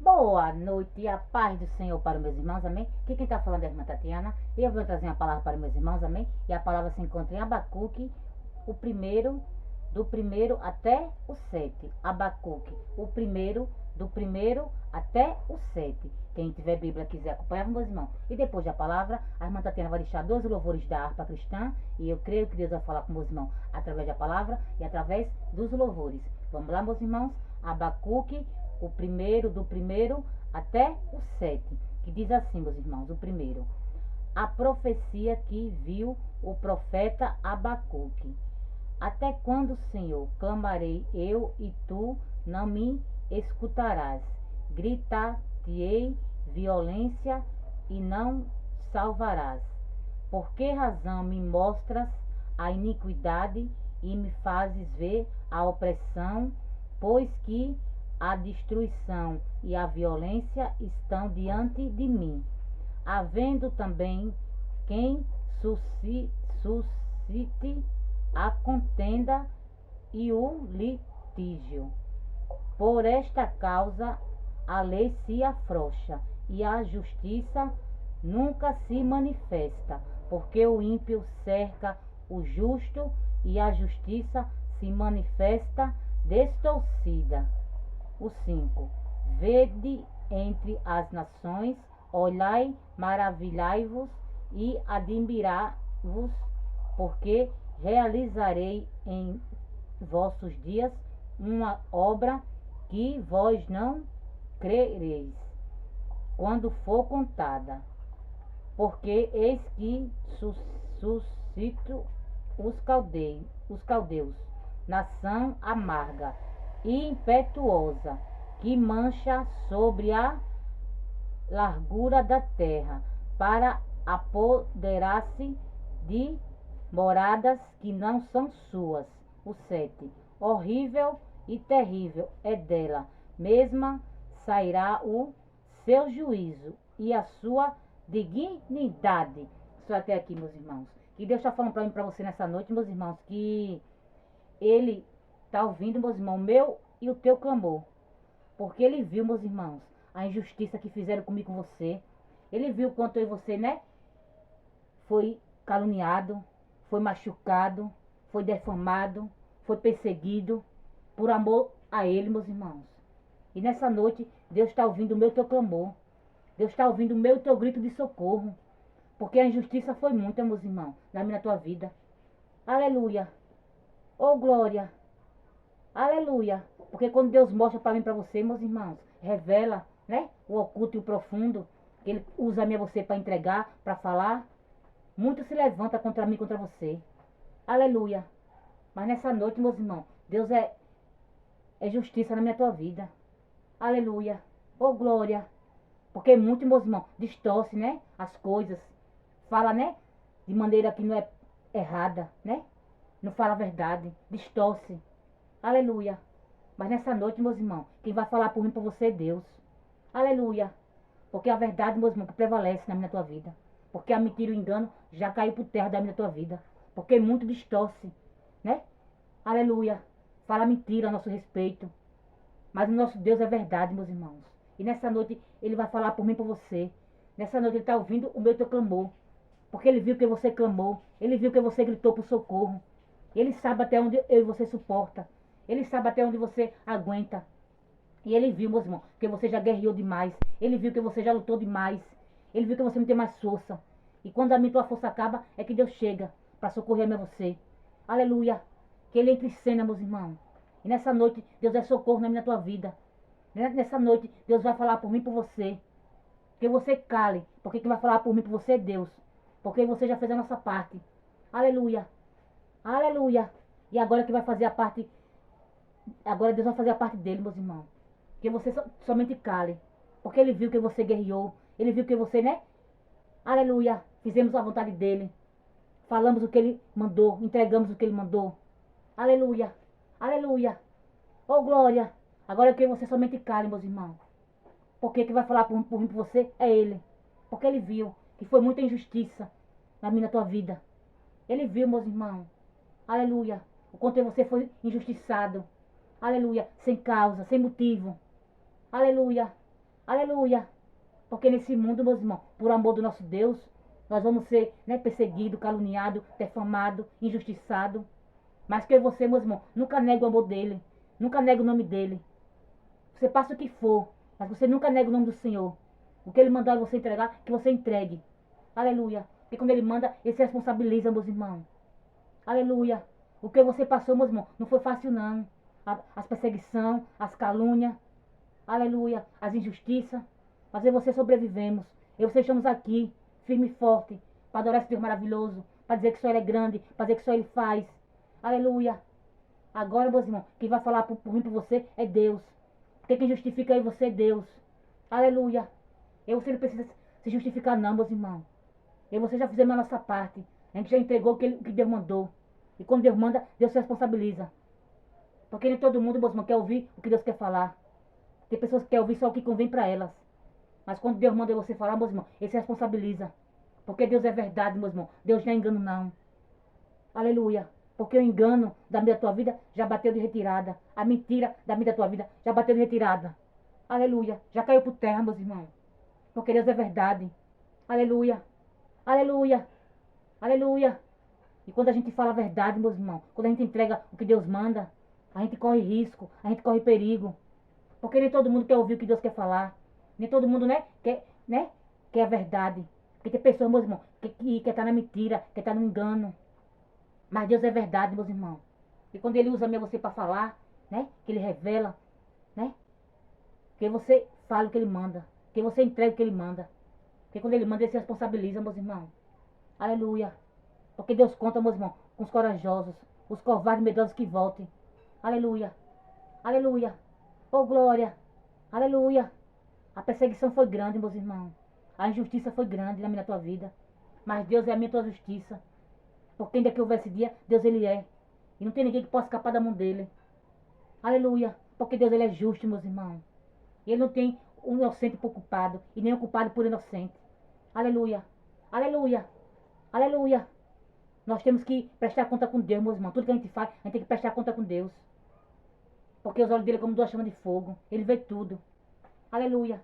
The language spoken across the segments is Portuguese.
Boa noite e a paz do Senhor para os meus irmãos, amém? Aqui quem está falando é a irmã Tatiana e eu vou trazer uma palavra para os meus irmãos, amém? E a palavra se encontra em Abacuque, o primeiro, do primeiro até o 7. Abacuque, o primeiro, do primeiro até o 7. Quem tiver Bíblia quiser acompanhar, meus irmãos. E depois da palavra, a irmã Tatiana vai deixar 12 louvores da harpa cristã. E eu creio que Deus vai falar com meus irmãos através da palavra e através dos louvores. Vamos lá, meus irmãos? Abacuque, o primeiro, do primeiro até o 7, que diz assim, meus irmãos, o primeiro. A profecia que viu o profeta Abacuque. Até quando, Senhor, clamarei eu e tu não me escutarás? Gritar-te-ei violência e não salvarás. Por que razão me mostras a iniquidade e me fazes ver a opressão, pois que a destruição e a violência estão diante de mim, havendo também quem suscite a contenda e o litígio. Por esta causa a lei se afrouxa e a justiça nunca se manifesta, porque o ímpio cerca o justo e a justiça se manifesta distorcida. O 5. Vede entre as nações, olhai, maravilhai-vos e admirai-vos, porque realizarei em vossos dias uma obra que vós não crereis, quando for contada. Porque eis que suscito os caldeus, nação amarga e impetuosa, que mancha sobre a largura da terra, para apoderar-se de moradas que não são suas. O 7. Horrível e terrível é dela mesma sairá o seu juízo e a sua dignidade. Só até aqui, meus irmãos. Que Deus está falando para mim, para você nessa noite, meus irmãos, que Ele está ouvindo, meus irmãos, meu e o teu clamor. Porque Ele viu, meus irmãos, a injustiça que fizeram comigo com você. Ele viu quanto eu e você, né? Foi caluniado, foi machucado, foi defamado, foi perseguido por amor a Ele, meus irmãos. E nessa noite, Deus está ouvindo o meu e o teu clamor. Deus está ouvindo o meu e o teu grito de socorro. Porque a injustiça foi muita, meus irmãos, na minha tua vida. Aleluia. Oh, glória. Aleluia. Porque quando Deus mostra para mim, para você, meus irmãos, revela, né, o oculto e o profundo, que Ele usa a mim e você para entregar, para falar, muito se levanta contra mim, contra você. Aleluia. Mas nessa noite, meus irmãos, Deus é justiça na minha tua vida. Aleluia. Oh, glória. Porque muito, meus irmãos, distorce, né, as coisas. Fala, né, de maneira que não é errada, né? Não fala a verdade, distorce. Aleluia. Mas nessa noite, meus irmãos, quem vai falar por mim, por você é Deus. Aleluia. Porque a verdade, meus irmãos, prevalece na minha tua vida. Porque a mentira e o engano já caiu por terra da minha tua vida. Porque muito distorce, né? Aleluia. Fala mentira a nosso respeito. Mas o nosso Deus é verdade, meus irmãos. E nessa noite Ele vai falar por mim, por você. Nessa noite Ele está ouvindo o meu e teu clamor. Porque Ele viu que você clamou. Ele viu que você gritou por socorro. Ele sabe até onde eu e você suporta. Ele sabe até onde você aguenta. E Ele viu, meus irmãos, que você já guerreou demais. Ele viu que você já lutou demais. Ele viu que você não tem mais força. E quando a minha tua força acaba, é que Deus chega para socorrer a você. Aleluia. Que Ele entre em cena, meus irmãos. E nessa noite, Deus é socorro na minha tua vida. Nessa noite, Deus vai falar por mim e por você. Que você cale. Porque quem vai falar por mim e por você é Deus. Porque você já fez a nossa parte. Aleluia. Aleluia. E agora que vai fazer a parte. Agora Deus vai fazer a parte dele, meus irmãos. Que você somente cale. Porque Ele viu que você guerreou. Ele viu que você, né? Aleluia. Fizemos a vontade dele. Falamos o que Ele mandou. Entregamos o que Ele mandou. Aleluia. Aleluia. Oh, glória. Agora que você somente cale, meus irmãos. Porque quem vai falar por mim, por você é Ele. Porque Ele viu que foi muita injustiça na minha, na tua vida. Ele viu, meus irmãos. Aleluia. O quanto você foi injustiçado. Aleluia. Sem causa, sem motivo. Aleluia. Aleluia. Porque nesse mundo, meus irmãos, por amor do nosso Deus, nós vamos ser, né, perseguidos, caluniados, defamados, injustiçados. Mas que você, meus irmãos, nunca nega o amor dele. Nunca nega o nome dele. Você passa o que for, mas você nunca nega o nome do Senhor. O que ele mandar você entregar, que você entregue. Aleluia. Porque quando ele manda, ele se responsabiliza, meus irmãos. Aleluia. O que você passou, meus irmãos, não foi fácil não. As perseguições, as calúnias. Aleluia. As injustiças. Mas eu e você sobrevivemos. Eu e você estamos aqui, firme e forte, para adorar esse Deus maravilhoso. Para dizer que só ele é grande, para dizer que só ele faz. Aleluia. Agora, meus irmãos, quem vai falar por mim, por você, é Deus. Porque quem justifica aí você é Deus. Aleluia. Eu e você não precisa se justificar não, meus irmãos. Eu e você já fizemos a nossa parte. A gente já entregou o que Deus mandou. E quando Deus manda, Deus se responsabiliza. Porque nem todo mundo, meus irmãos, quer ouvir o que Deus quer falar. Tem pessoas que querem ouvir só o que convém para elas. Mas quando Deus manda você falar, meus irmãos, ele se responsabiliza. Porque Deus é verdade, meus irmãos. Deus não é engano, não. Aleluia. Porque o engano da minha tua vida já bateu de retirada. A mentira da minha tua vida já bateu de retirada. Aleluia. Já caiu por terra, meus irmãos. Porque Deus é verdade. Aleluia. Aleluia. Aleluia. E quando a gente fala a verdade, meus irmãos, quando a gente entrega o que Deus manda, a gente corre risco, a gente corre perigo. Porque nem todo mundo quer ouvir o que Deus quer falar. Nem todo mundo, quer a verdade. Porque tem pessoas, meus irmãos, que quer estar na mentira, quer estar no engano. Mas Deus é verdade, meus irmãos. E quando Ele usa você para falar, né? Que Ele revela, né? Que você fale o que Ele manda. Que você entregue o que Ele manda. Porque quando Ele manda, Ele se responsabiliza, meus irmãos. Aleluia. Porque Deus conta, meus irmãos, com os corajosos, os covardes medrosos que voltem. Aleluia. Aleluia. Oh, glória. Aleluia. A perseguição foi grande, meus irmãos. A injustiça foi grande na minha tua vida. Mas Deus é a minha tua justiça. Porque ainda que houver esse dia, Deus Ele é. E não tem ninguém que possa escapar da mão dele. Aleluia. Porque Deus Ele é justo, meus irmãos. E Ele não tem um inocente por culpado. E nem um culpado por inocente. Aleluia. Aleluia. Aleluia. Nós temos que prestar conta com Deus, meus irmãos. Tudo que a gente faz, a gente tem que prestar conta com Deus. Porque os olhos dele é como duas chamas de fogo. Ele vê tudo. Aleluia.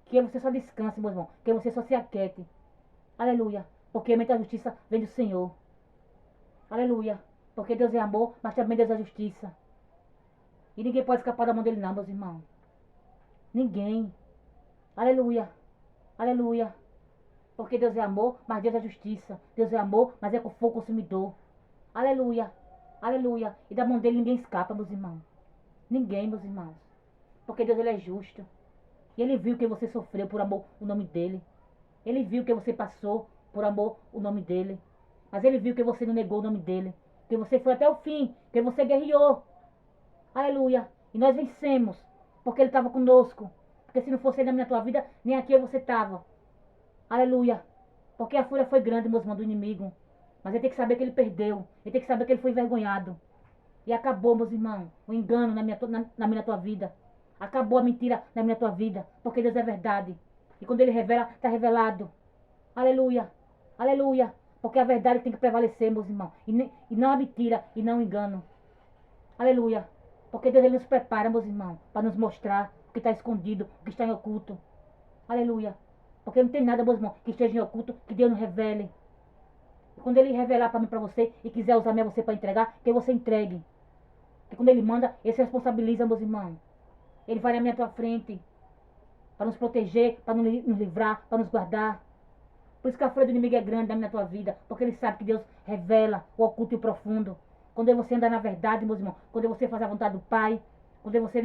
Que você só descanse, meu irmão. Que você só se aquiete. Aleluia. Porque a minha justiça vem do Senhor. Aleluia. Porque Deus é amor, mas também Deus é justiça. E ninguém pode escapar da mão dele não, meus irmãos. Ninguém. Aleluia. Aleluia. Porque Deus é amor, mas Deus é justiça. Deus é amor, mas é com fogo consumidor. Aleluia. Aleluia. E da mão dele ninguém escapa, meus irmãos. Ninguém, meus irmãos. Porque Deus Ele é justo. E Ele viu que você sofreu por amor o nome dEle. Ele viu que você passou por amor o nome dEle. Mas Ele viu que você não negou o nome dEle. Que você foi até o fim. Que você guerreou. Aleluia. E nós vencemos. Porque Ele estava conosco. Porque se não fosse Ele na minha tua vida, nem aqui você estava. Aleluia. Porque a fúria foi grande, meus irmãos, do inimigo. Mas ele tem que saber que ele perdeu. Ele tem que saber que ele foi envergonhado. E acabou, meus irmãos, o engano na minha tua vida. Acabou a mentira na minha tua vida. Porque Deus é verdade. E quando Ele revela, está revelado. Aleluia. Aleluia. Porque a verdade tem que prevalecer, meus irmãos. E não a mentira e não o engano. Aleluia. Porque Deus Ele nos prepara, meus irmãos, para nos mostrar o que está escondido, o que está em oculto. Aleluia. Porque não tem nada, meus irmãos, que esteja em oculto, que Deus não revele. E quando Ele revelar para mim, para você, e quiser usar você para entregar, que você entregue. E quando Ele manda, Ele se responsabiliza, meus irmãos. Ele vai na minha tua frente. Para nos proteger, para nos livrar, para nos guardar. Por isso que a fúria do inimigo é grande na minha tua vida. Porque ele sabe que Deus revela o oculto e o profundo. Quando você anda na verdade, meus irmãos. Quando você faz a vontade do Pai. Quando você,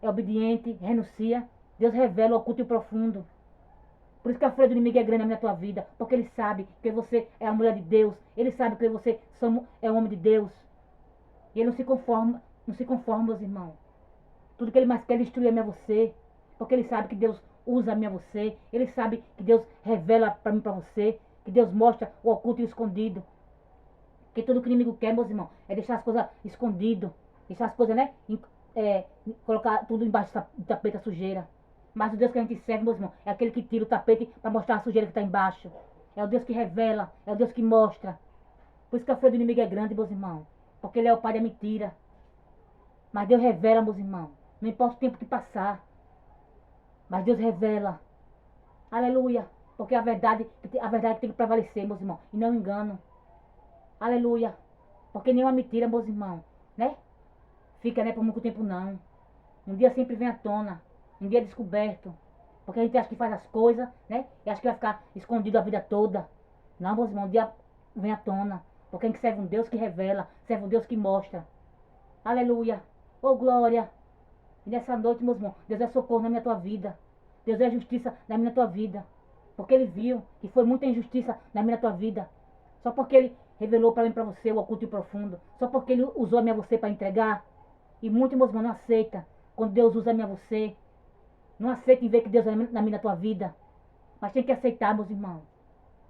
é obediente, renuncia. Deus revela o oculto e o profundo. Por isso que a fúria do inimigo é grande na minha tua vida. Porque ele sabe que você é a mulher de Deus. Ele sabe que você é o homem de Deus. E ele não se conforma, meus irmãos. Tudo que ele mais quer é destruir a minha você. Porque ele sabe que Deus usa a minha você. Ele sabe que Deus revela para mim, para você. Que Deus mostra o oculto e o escondido. Que tudo que o inimigo quer, meus irmãos, é deixar as coisas escondidas. Deixar as coisas, colocar tudo embaixo do tapete, a sujeira. Mas o Deus que a gente serve, meus irmãos, é aquele que tira o tapete para mostrar a sujeira que está embaixo. É o Deus que revela. É o Deus que mostra. Por isso que a fúria do inimigo é grande, meus irmãos. Porque ele é o pai da mentira. Mas Deus revela, meus irmãos. Não importa o tempo que passar. Mas Deus revela. Aleluia. Porque a verdade tem que prevalecer, meus irmãos. E não engano. Aleluia. Porque nenhuma mentira, meus irmãos, né? Fica, né, por muito tempo, não. Um dia sempre vem à tona. Um dia é descoberto. Porque a gente acha que faz as coisas, né? E acha que vai ficar escondido a vida toda. Não, meus irmãos, um dia vem à tona. Porque a gente serve um Deus que revela. Serve um Deus que mostra. Aleluia. Oh, glória. E nessa noite, meus irmãos, Deus é socorro na minha tua vida. Deus é justiça na minha tua vida. Porque Ele viu que foi muita injustiça na minha tua vida. Só porque Ele revelou para mim e para você o oculto e profundo. Só porque Ele usou a minha você para entregar. E muitos, meus irmãos, não aceita quando Deus usa a minha você. Não aceita em ver que Deus é na minha tua vida. Mas tem que aceitar, meus irmãos.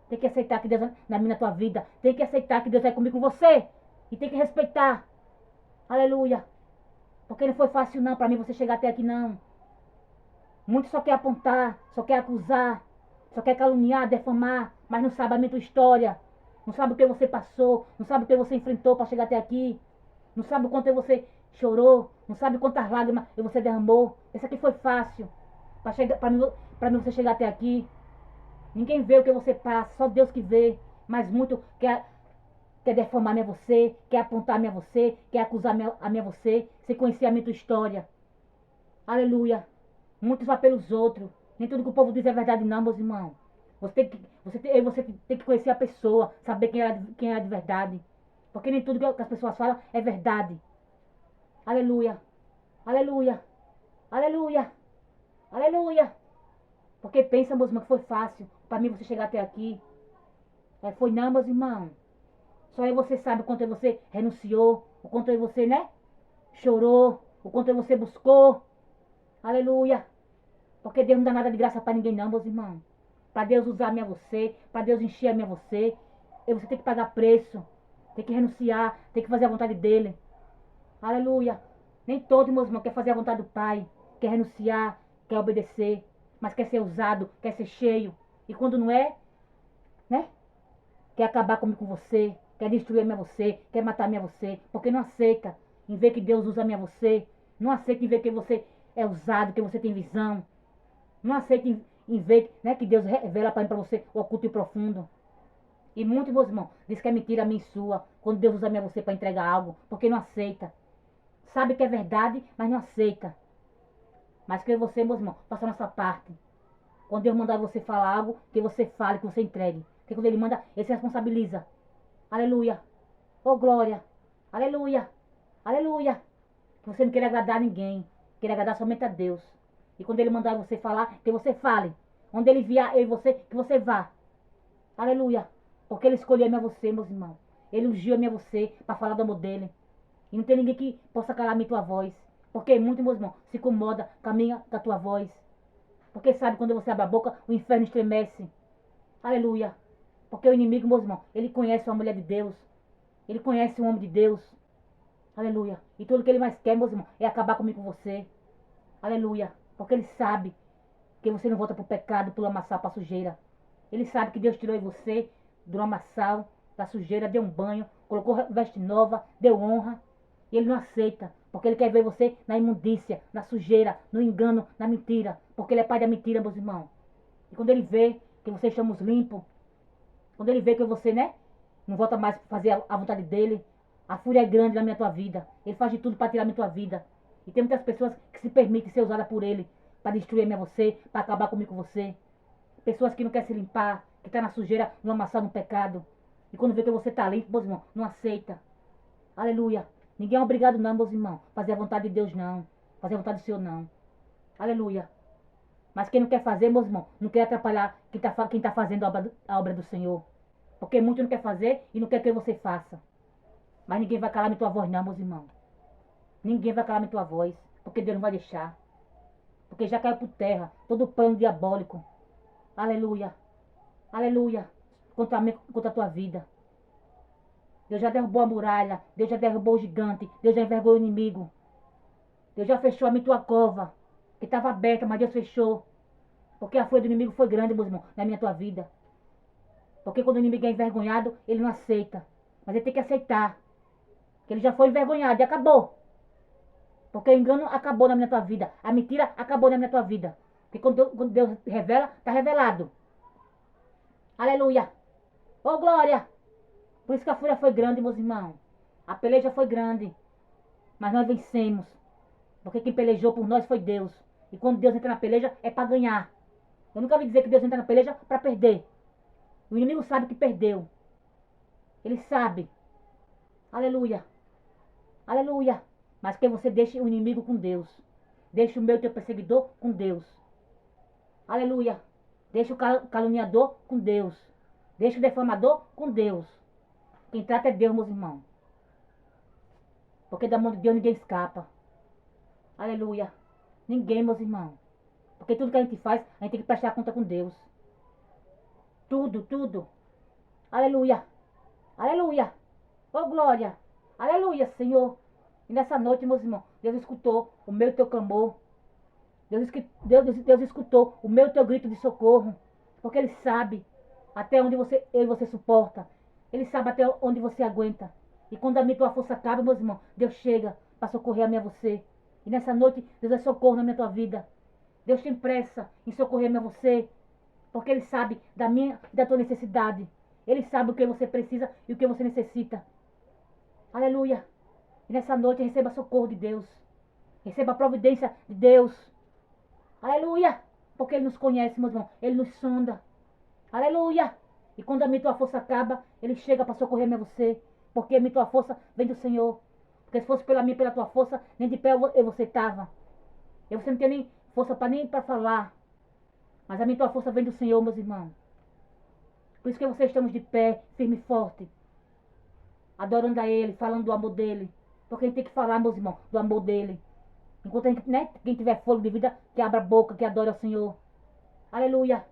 Tem que aceitar que Deus é na minha tua vida. Tem que aceitar que Deus é comigo com você. E tem que respeitar. Aleluia. Porque não foi fácil não para mim você chegar até aqui não. Muitos só quer apontar, só quer acusar, só quer caluniar, defamar, mas não sabe a minha tua história. Não sabe o que você passou, não sabe o que você enfrentou para chegar até aqui. Não sabe o quanto você chorou, não sabe quantas lágrimas você derramou. Isso aqui foi fácil para mim você chegar até aqui. Ninguém vê o que você passa, só Deus que vê. Mas muito quer defamar a você, quer apontar a você, quer acusar a minha você, sem conhecer a minha tua história. Aleluia. Muitos vão pelos outros. Nem tudo que o povo diz é verdade não, meus irmãos. Você tem que conhecer a pessoa, saber quem é de verdade. Porque nem tudo que as pessoas falam é verdade. Aleluia. Aleluia. Aleluia. Aleluia. Porque pensa, meus irmãos, que foi fácil para mim você chegar até aqui. Foi não, meus irmãos. Só aí você sabe o quanto você renunciou, o quanto você, né? Chorou, o quanto você buscou. Aleluia. Porque Deus não dá nada de graça para ninguém não, meus irmãos. Para Deus usar a minha você, para Deus encher a minha você. E você tem que pagar preço. Tem que renunciar, tem que fazer a vontade dele. Aleluia. Nem todo, meus irmãos, quer fazer a vontade do Pai. Quer renunciar, quer obedecer. Mas quer ser usado, quer ser cheio. E quando não é, né? Quer acabar comigo com você. Quer destruir a minha você. Quer matar a minha você. Porque não aceita em ver que Deus usa a minha você. Não aceita em ver que você é usado, que você tem visão. Não aceita em ver, né, que Deus revela para você o oculto e profundo. E muitos, meus irmãos, diz que é mentira minha e sua. Quando Deus usa a minha você para entregar algo. Porque não aceita. Sabe que é verdade, mas não aceita. Mas que você, meus irmãos, faça a nossa parte. Quando Deus mandar você falar algo, que você fale, que você entregue. Porque quando Ele manda, Ele se responsabiliza. Aleluia. Oh, glória. Aleluia. Aleluia. Que você não queira agradar a ninguém. Queira agradar somente a Deus. E quando Ele mandar você falar, que você fale. Onde Ele enviar eu e você, que você vá. Aleluia. Porque Ele escolheu a minha você, meus irmãos. Ele ungiu a minha você para falar do amor dele. E não tem ninguém que possa calar a minha tua voz. Porque muito, meus irmãos, se incomoda com a minha, com a tua voz. Porque sabe, quando você abre a boca, o inferno estremece. Aleluia. Porque o inimigo, meus irmãos, ele conhece uma mulher de Deus. Ele conhece um homem de Deus. Aleluia. E tudo que ele mais quer, meus irmãos, é acabar comigo com você. Aleluia. Porque ele sabe que você não volta para o pecado, para o lamaçal, para a sujeira. Ele sabe que Deus tirou você do lamaçal, da sujeira, deu um banho, colocou veste nova, deu honra. E ele não aceita. Porque ele quer ver você na imundícia, na sujeira, no engano, na mentira. Porque ele é pai da mentira, meus irmãos. E quando ele vê que vocês estamos limpos, quando ele vê que você, né, não volta mais para fazer a vontade dele, a fúria é grande na minha tua vida. Ele faz de tudo para tirar a minha tua vida. E tem muitas pessoas que se permitem ser usadas por ele para destruir a minha você, para acabar comigo com você. Pessoas que não querem se limpar, que estão na sujeira, no amassar no pecado. E quando vê que você está limpo, meus irmãos, não aceita. Aleluia. Ninguém é obrigado não, meus irmãos. Fazer a vontade de Deus não. Fazer a vontade do Senhor não. Aleluia. Mas quem não quer fazer, meus irmãos, não quer atrapalhar quem está fazendo a obra do Senhor. Porque muito não quer fazer e não quer que você faça. Mas ninguém vai calar minha tua voz não, meus irmãos. Ninguém vai calar minha tua voz. Porque Deus não vai deixar. Porque já caiu por terra todo o plano diabólico. Aleluia. Aleluia. Contra a tua vida. Deus já derrubou a muralha. Deus já derrubou o gigante. Deus já envergonhou o inimigo. Deus já fechou a minha tua cova. Que estava aberta, mas Deus fechou. Porque a fúria do inimigo foi grande, meus irmãos, na minha tua vida. Porque quando o inimigo é envergonhado, ele não aceita. Mas ele tem que aceitar. Que ele já foi envergonhado e acabou. Porque o engano acabou na minha tua vida. A mentira acabou na minha tua vida. Porque quando Deus revela, está revelado. Aleluia. Ô, glória. Por isso que a fúria foi grande, meus irmãos. A peleja foi grande. Mas nós vencemos. Porque quem pelejou por nós foi Deus. E quando Deus entra na peleja, é para ganhar. Eu nunca vi dizer que Deus entra na peleja para perder. O inimigo sabe que perdeu. Ele sabe. Aleluia. Aleluia. Mas que você deixe o inimigo com Deus. Deixe o meu teu perseguidor com Deus. Aleluia. Deixe o caluniador com Deus. Deixe o defamador com Deus. Quem trata é Deus, meus irmãos. Porque da mão de Deus ninguém escapa. Aleluia. Ninguém, meus irmãos. Porque tudo que a gente faz, a gente tem que prestar conta com Deus. Tudo, tudo. Aleluia. Aleluia. Oh, glória. Aleluia, Senhor. E nessa noite, meus irmãos, Deus escutou o meu e teu clamor. Deus escutou o meu e teu grito de socorro. Porque Ele sabe até onde eu e você suporta. Ele sabe até onde você aguenta. E quando a minha tua força acaba, meus irmãos, Deus chega para socorrer a mim e a você. E nessa noite, Deus é socorro na minha tua vida. Deus tem pressa em socorrer a mim e a você. Porque Ele sabe da minha e da tua necessidade. Ele sabe o que você precisa e o que você necessita. Aleluia. E nessa noite receba socorro de Deus. Receba a providência de Deus. Aleluia. Porque Ele nos conhece, meu irmão. Ele nos sonda. Aleluia. E quando a minha tua força acaba, Ele chega para socorrer a mim e a você. Porque a minha tua força vem do Senhor. Porque se fosse pela minha, pela tua força, nem de pé você estava. E você não tem nem força nem para falar. Mas a minha tua força vem do Senhor, meus irmãos. Por isso que vocês estamos de pé, firme e forte. Adorando a Ele, falando do amor dEle. Porque a gente tem que falar, meus irmãos, do amor dEle. Enquanto a gente, né, quem tiver fôlego de vida, que abra a boca, que adore ao Senhor. Aleluia.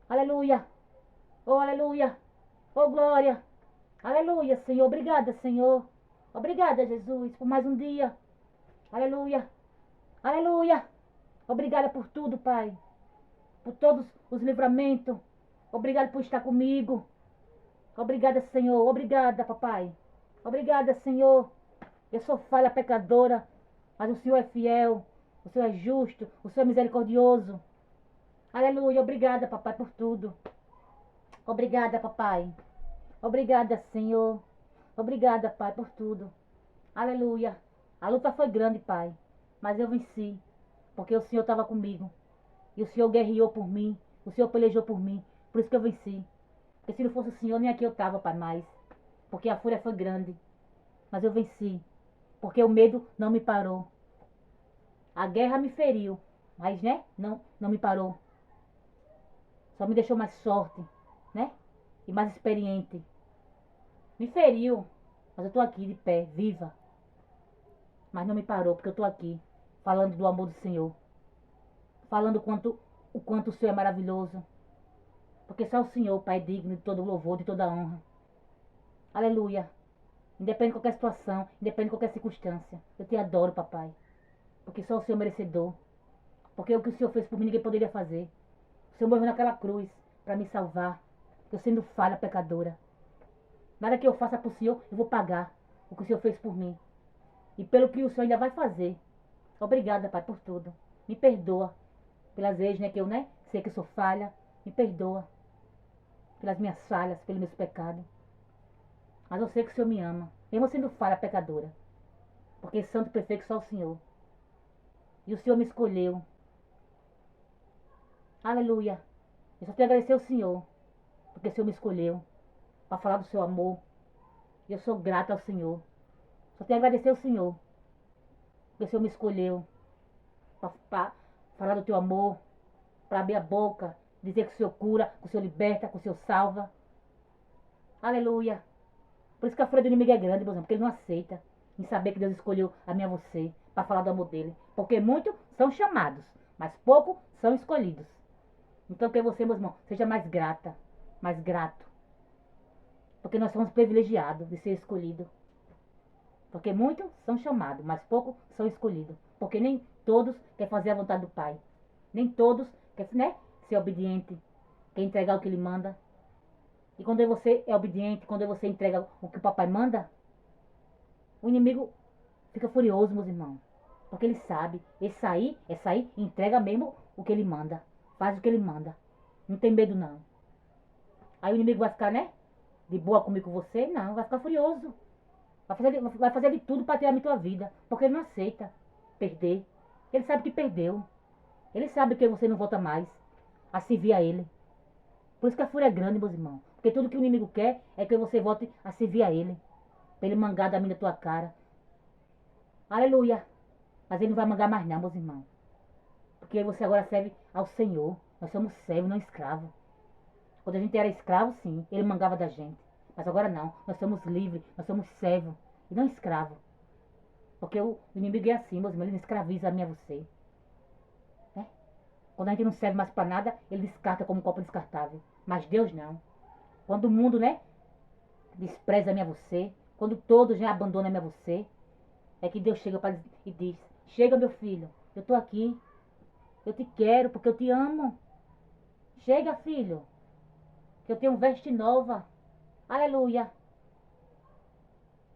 Aleluia. Oh, aleluia. Oh, glória. Aleluia, Senhor. Obrigada, Senhor. Obrigada, Jesus, por mais um dia. Aleluia. Aleluia. Obrigada por tudo, Pai. Por todos os livramentos. Obrigada por estar comigo. Obrigada, Senhor. Obrigada, papai. Obrigada, Senhor. Eu sou falha pecadora, mas o Senhor é fiel. O Senhor é justo. O Senhor é misericordioso. Aleluia. Obrigada, papai, por tudo. Obrigada, papai. Obrigada, Senhor. Obrigada, Pai, por tudo. Aleluia. A luta foi grande, Pai, mas eu venci, porque o Senhor estava comigo. E o Senhor guerreou por mim. O Senhor pelejou por mim. Por isso que eu venci. Porque se não fosse o Senhor, nem aqui eu estava, Pai, mais. Porque a fúria foi grande. Mas eu venci. Porque o medo não me parou. A guerra me feriu. Mas, né? Não me parou. Só me deixou mais forte, né? E mais experiente. Me feriu. Mas eu estou aqui de pé, viva. Mas não me parou, porque eu estou aqui. Falando do amor do Senhor. Falando o quanto o Senhor é maravilhoso. Porque só o Senhor, Pai, é digno de todo louvor, de toda honra. Aleluia. Independente de qualquer situação, independente de qualquer circunstância. Eu te adoro, papai. Porque só o Senhor é merecedor. Porque o que o Senhor fez por mim, ninguém poderia fazer. O Senhor morreu naquela cruz para me salvar. Eu sendo falha, pecadora. Nada que eu faça por Senhor, eu vou pagar o que o Senhor fez por mim. E pelo que o Senhor ainda vai fazer. Obrigada, Pai, por tudo. Me perdoa pelas vezes, né, que eu, né, sei que eu sou falha. Me perdoa pelas minhas falhas, pelos meus pecados. Mas eu sei que o Senhor me ama. Mesmo sendo falha, pecadora. Porque santo e perfeito só o Senhor. E o Senhor me escolheu. Aleluia. Eu só tenho a agradecer ao Senhor. Porque o Senhor me escolheu. Para falar do seu amor. E eu sou grata ao Senhor. Só tenho a agradecer ao Senhor. Porque o Senhor me escolheu. Para falar do teu amor. Para abrir a boca. Dizer que o Senhor cura, que o Senhor liberta, que o Senhor salva. Aleluia. Por isso que a fúria do inimigo é grande, meus irmãos, porque ele não aceita em saber que Deus escolheu a mim e a você para falar do amor dele. Porque muitos são chamados, mas poucos são escolhidos. Então que você, meu irmão, seja mais grata, mais grato. Porque nós somos privilegiados de ser escolhidos. Porque muitos são chamados, mas poucos são escolhidos. Porque nem todos querem fazer a vontade do Pai. Nem todos querem, né, ser obediente, quer entregar o que Ele manda. E quando você é obediente, quando você entrega o que o papai manda, o inimigo fica furioso, meus irmãos. Porque ele sabe, esse sair, entrega mesmo o que ele manda. Faz o que ele manda. Não tem medo, não. Aí o inimigo vai ficar, né? De boa comigo com você? Não, vai ficar furioso. Vai fazer de tudo para tirar a tua vida. Porque ele não aceita perder. Ele sabe que perdeu. Ele sabe que você não volta mais a servir a ele. Por isso que a fúria é grande, meus irmãos. Porque tudo que o inimigo quer é que você volte a servir a ele. Para ele mangar da minha tua cara. Aleluia. Mas ele não vai mangar mais não, meus irmãos. Porque você agora serve ao Senhor. Nós somos servos, não escravos. Quando a gente era escravo, sim, ele mangava da gente. Mas agora não. Nós somos livres, nós somos servos e não escravos. Porque o inimigo é assim, meus irmãos. Ele não escraviza a mim e a você. Né? Quando a gente não serve mais para nada, ele descarta como um copo descartável. Mas Deus não. Quando o mundo, né, despreza a mim e a você, quando todos já abandonam a mim e a você, é que Deus chega e diz: chega, meu filho, eu estou aqui. Eu te quero porque eu te amo. Chega, filho, que eu tenho veste nova. Aleluia.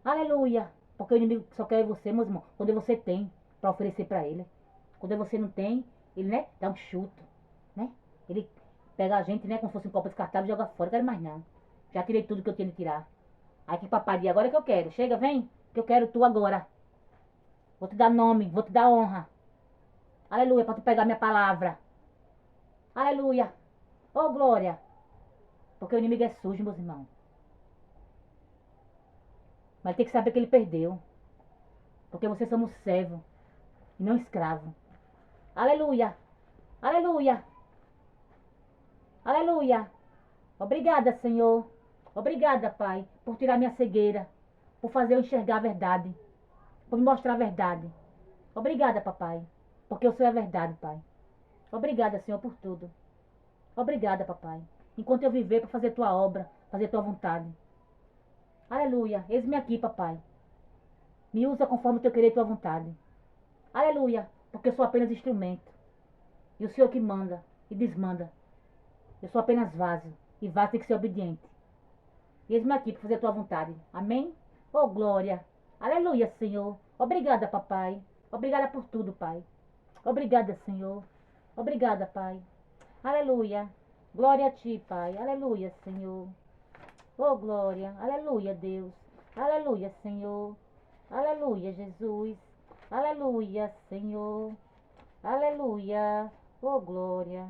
Aleluia. Porque o inimigo só quer você, meus irmãos, quando você tem para oferecer para ele. Quando você não tem, ele, né, dá um chuto, né? Ele pega a gente, né, como se fosse um copo descartável e joga fora. Não quero mais não. Já tirei tudo que eu tinha de tirar. Aí que papai diz, agora é que eu quero. Chega, vem, que eu quero tu agora. Vou te dar nome, vou te dar honra. Aleluia, para tu pegar minha palavra. Aleluia. Oh, glória. Porque o inimigo é sujo, meus irmãos. Mas tem que saber que ele perdeu. Porque vocês somos servos e não escravos. Aleluia. Aleluia. Aleluia. Obrigada, Senhor. Obrigada, Pai, por tirar minha cegueira. Por fazer eu enxergar a verdade. Por me mostrar a verdade. Obrigada, papai. Porque o Senhor é verdade, Pai. Obrigada, Senhor, por tudo. Obrigada, papai. Enquanto eu viver para fazer tua obra, fazer tua vontade. Aleluia. Eis-me aqui, papai. Me usa conforme o teu querer e tua vontade. Aleluia. Porque eu sou apenas instrumento. E o Senhor que manda e desmanda. Eu sou apenas vaso. E vaso tem que ser obediente. Eis-me aqui para fazer tua vontade. Amém? Oh, glória. Aleluia, Senhor. Obrigada, papai. Obrigada por tudo, Pai. Obrigada, Senhor. Obrigada, Pai. Aleluia. Glória a ti, Pai. Aleluia, Senhor. Oh, glória. Aleluia, Deus. Aleluia, Senhor. Aleluia, Jesus. Aleluia, Senhor. Aleluia. Oh, glória.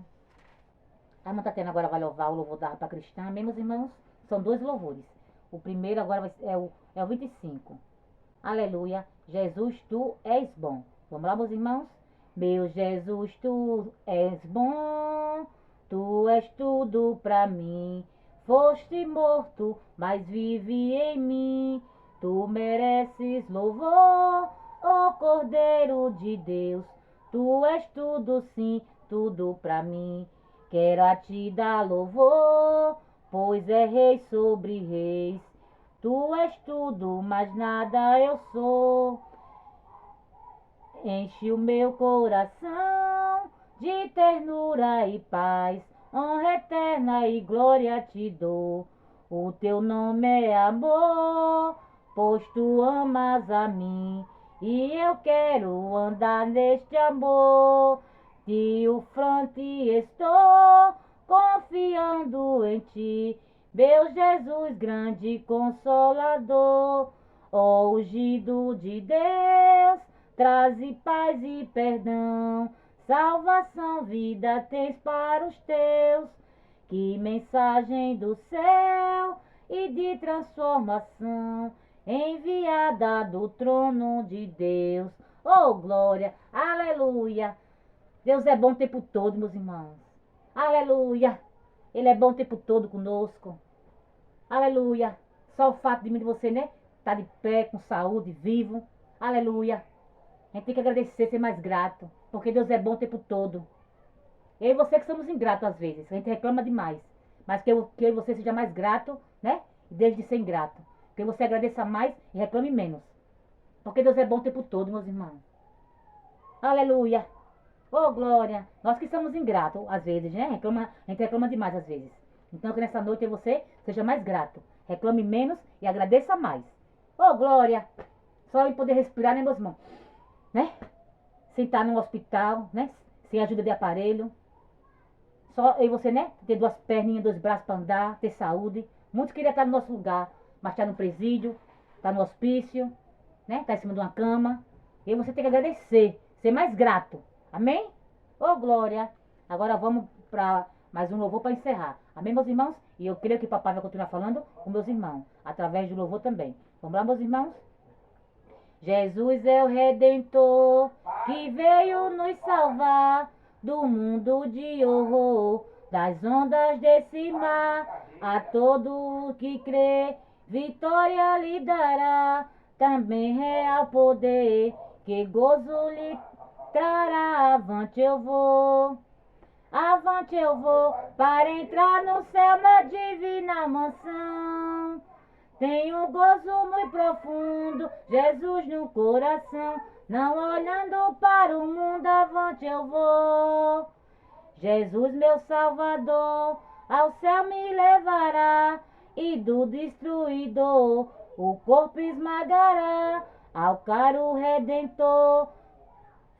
A irmã Tatiana agora vai louvar o louvor da harpa cristã. Amém, meus irmãos? São 2 louvores. O primeiro agora é o 25. Aleluia. Jesus, tu és bom. Vamos lá, meus irmãos? Meu Jesus, tu és bom. Tu és tudo pra mim. Foste morto, mas vive em mim. Tu mereces louvor, ó Cordeiro de Deus. Tu és tudo, sim, tudo pra mim. Quero a ti dar louvor, pois é rei sobre reis. Tu és tudo, mas nada eu sou. Enche o meu coração de ternura e paz. Honra eterna e glória te dou. O teu nome é amor, pois tu amas a mim. E eu quero andar neste amor. Triunfante estou, confiando em ti. Meu Jesus, grande consolador. Ó ungido de Deus, traze paz e perdão. Salvação, vida tens para os teus. Que mensagem do céu e de transformação, enviada do trono de Deus. Oh, glória, aleluia. Deus é bom o tempo todo, meus irmãos. Aleluia. Ele é bom o tempo todo conosco. Aleluia. Só o fato de mim, de você, né? Tá de pé, com saúde, vivo. Aleluia. A gente tem que agradecer, ser mais grato. Porque Deus é bom o tempo todo. Eu e você que somos ingratos às vezes. A gente reclama demais. Mas que eu e você seja mais grato, né? E deixe de ser ingrato. Que você agradeça mais e reclame menos. Porque Deus é bom o tempo todo, meus irmãos. Aleluia. Oh, glória. Nós que somos ingratos, às vezes, né? A gente reclama demais, às vezes. Então, que nessa noite você seja mais grato. Reclame menos e agradeça mais. Oh, glória. Só em poder respirar, né, meus irmãos? Né? Sentar num hospital, né? sem ajuda de aparelho. Só eu e você, né? Ter duas perninhas, dois braços para andar, ter saúde. Muitos queriam estar no nosso lugar, mas está no presídio, está no hospício, né? Está em cima de uma cama. E você tem que agradecer, ser mais grato. Amém? Ô, glória! Agora vamos para mais um louvor para encerrar. Amém, meus irmãos? E eu creio que papai vai continuar falando com meus irmãos, através do louvor também. Vamos lá, meus irmãos? Jesus é o Redentor que veio nos salvar do mundo de horror, das ondas desse mar. A todo que crê, vitória lhe dará. Também real poder, que gozo lhe trará. Avante eu vou para entrar no céu na divina mansão. Tenho gozo muito profundo, Jesus no coração. Não olhando para o mundo, avante eu vou. Jesus meu Salvador, ao céu me levará. E do destruidor, o corpo esmagará. Ao caro Redentor,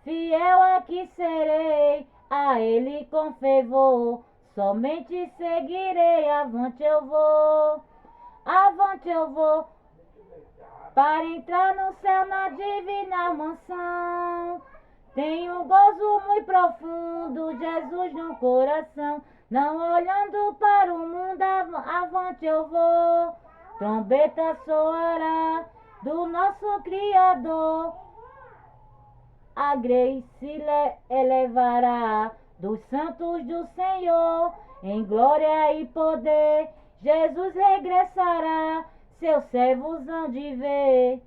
fiel aqui serei. A ele com fervor, somente seguirei. Avante eu vou para entrar no céu na divina mansão. Tenho gozo muito profundo, Jesus no coração. Não olhando para o mundo, avante eu vou. Trombeta soará do nosso Criador. A grei se elevará dos santos do Senhor. Em glória e poder, Jesus regressará. Seus servos hão de ver,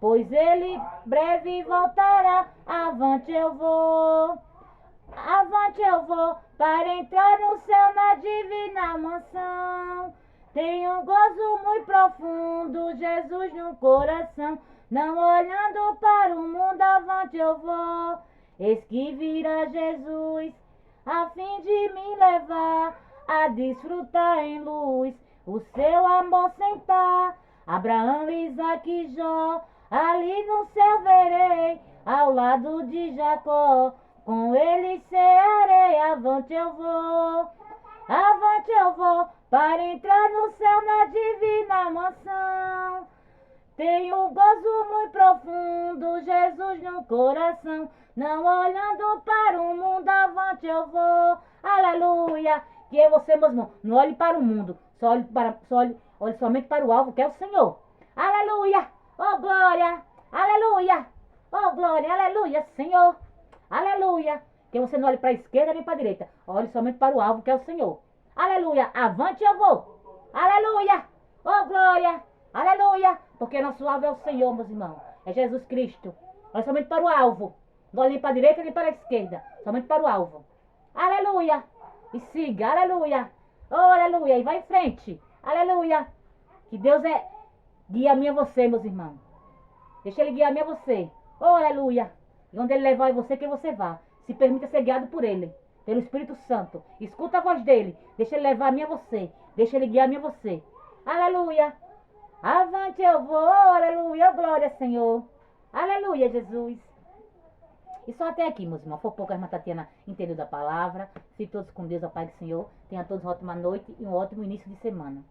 pois ele breve voltará. Avante eu vou para entrar no céu na divina mansão. Tenho gozo muito profundo, Jesus no coração. Não olhando para o mundo, avante eu vou. Eis que virá Jesus, a fim de me levar a desfrutar em luz o seu amor sem par. Abraão, Isaque e Jó, ali no céu verei, ao lado de Jacó, com ele cearei. Avante eu vou para entrar no céu na divina mansão. Tenho gozo muito profundo, Jesus no coração. Não olhando para o mundo, avante eu vou. Aleluia! Que é você, meus irmãos, não olhe para o mundo, olhe somente para o alvo, que é o Senhor. Aleluia! Oh, glória! Aleluia! Oh, glória! Aleluia, Senhor! Aleluia! Que você não olhe para a esquerda nem para a direita, olhe somente para o alvo, que é o Senhor. Aleluia! Avante eu vou! Aleluia! Oh, glória! Aleluia! Porque nosso alvo é o Senhor, meus irmãos. É Jesus Cristo. Olhe somente para o alvo. Não olhe nem para a direita nem para a esquerda. Somente para o alvo. Aleluia! E siga, aleluia! Oh, aleluia! E vai em frente. Aleluia! Que Deus guia a mim e você, meus irmãos. Deixa Ele guiar a mim e você. Oh, aleluia! E onde Ele levar é você que você vá. Se permita ser guiado por Ele, pelo Espírito Santo. Escuta a voz dEle. Deixa Ele levar a mim e você. Deixa Ele guiar a mim e você. Aleluia! Avante eu vou, aleluia, glória, Senhor. Aleluia, Jesus. E só até aqui, meus irmãos. Foi pouco a irmã Tatiana entendeu da palavra. Se todos com Deus, ó Pai do Senhor. Tenha todos uma ótima noite e um ótimo início de semana.